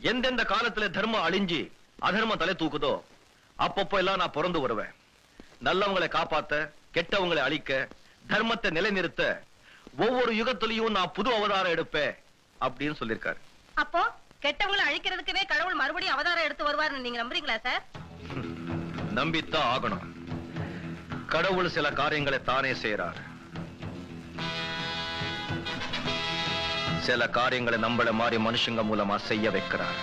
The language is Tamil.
எந்தெந்த காலத்துல தர்மம் அழிஞ்சு அதர்மம் தலை தூக்குதோ அப்பப்போ எல்லாம் நான் பிறந்து வருவேன். நல்லவங்களை காப்பாத்த, கெட்டவங்களை அழிக்க, தர்மத்தை நிலைநிறுத்த ஒவ்வொரு யுகத்திலையும் நான் புது அவதாரம் எடுப்பேன் அப்படின்னு சொல்லியிருக்காரு. அப்போ கெட்டவங்களை அழிக்கிறதுக்குவே கடவுள் மறுபடியும் அவதாரம் எடுத்து வருவார்னு நீங்க நம்புறீங்களா சார்? நம்பித்தான் ஆகணும். கடவுள் சில காரியங்களை தானே செய்யறார். சில காரியங்களை நம்மள மாதிரி மனுஷங்க மூலமா செய்ய வைக்கிறார்.